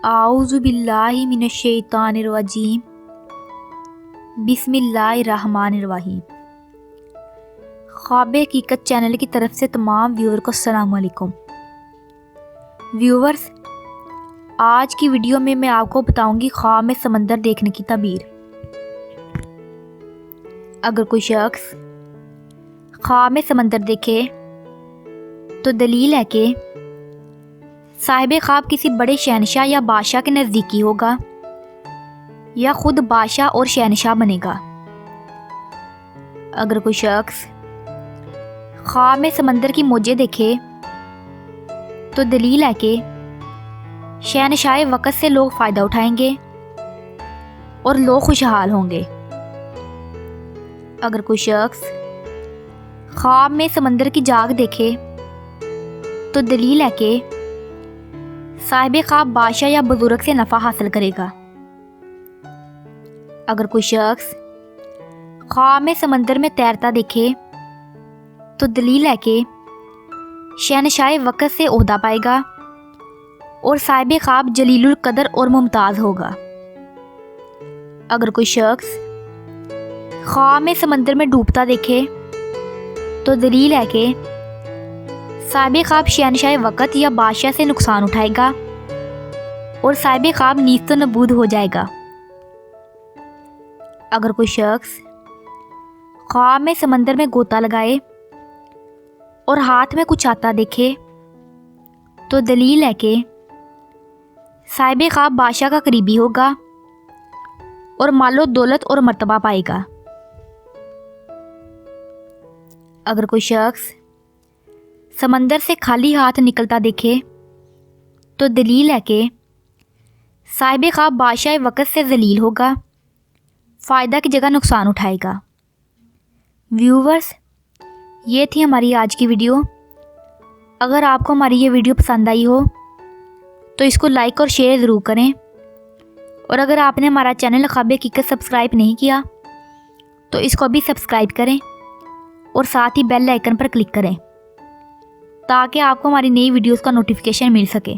اعوذ باللہ من الشیطان الرجیم بسم اللہ الرحمن الرحیم۔ خواب حقیقت چینل کی طرف سے تمام ویور کو السلام علیکم۔ ویورز، آج کی ویڈیو میں آپ کو بتاؤں گی خواب میں سمندر دیکھنے کی تعبیر۔ اگر کوئی شخص خواب میں سمندر دیکھے تو دلیل ہے کہ صاحب خواب کسی بڑے شہنشاہ یا بادشاہ کے نزدیکی ہوگا یا خود بادشاہ اور شہنشاہ بنے گا۔ اگر کوئی شخص خواب میں سمندر کی موجیں دیکھے تو دلیل ہے کہ شہنشاہ وقت سے لوگ فائدہ اٹھائیں گے اور لوگ خوشحال ہوں گے۔ اگر کوئی شخص خواب میں سمندر کی جاگ دیکھے تو دلیل ہے کہ صاحب خواب بادشاہ یا بزرگ سے نفع حاصل کرے گا۔ اگر کوئی شخص خواب میں سمندر میں تیرتا دیکھے تو دلیل ہے کہ شہنشاہ وقت سے عہدہ پائے گا اور صاحب خواب جلیل القدر اور ممتاز ہوگا۔ اگر کوئی شخص خواب میں سمندر میں ڈوبتا دیکھے تو دلیل ہے کہ صاحب خواب شہنشاہ وقت یا بادشاہ سے نقصان اٹھائے گا اور صاحب خواب نیست و نبود ہو جائے گا۔ اگر کوئی شخص خواب میں سمندر میں غوطہ لگائے اور ہاتھ میں کچھ آتا دیکھے تو دلیل ہے کہ صاحب خواب بادشاہ کا قریبی ہوگا اور مال و دولت اور مرتبہ پائے گا۔ اگر کوئی شخص سمندر سے خالی ہاتھ نکلتا دیکھے تو دلیل ہے کہ صاحب خواب بادشاہ وقت سے ذلیل ہوگا، فائدہ کی جگہ نقصان اٹھائے گا۔ ویورز، یہ تھی ہماری آج کی ویڈیو۔ اگر آپ کو ہماری یہ ویڈیو پسند آئی ہو تو اس کو لائک اور شیئر ضرور کریں، اور اگر آپ نے ہمارا چینل خواب حقیقت سبسکرائب نہیں کیا تو اس کو بھی سبسکرائب کریں اور ساتھ ہی بیل آئیکن پر کلک کریں تاکہ آپ کو ہماری نئی ویڈیوز کا نوٹیفیکیشن مل سکے۔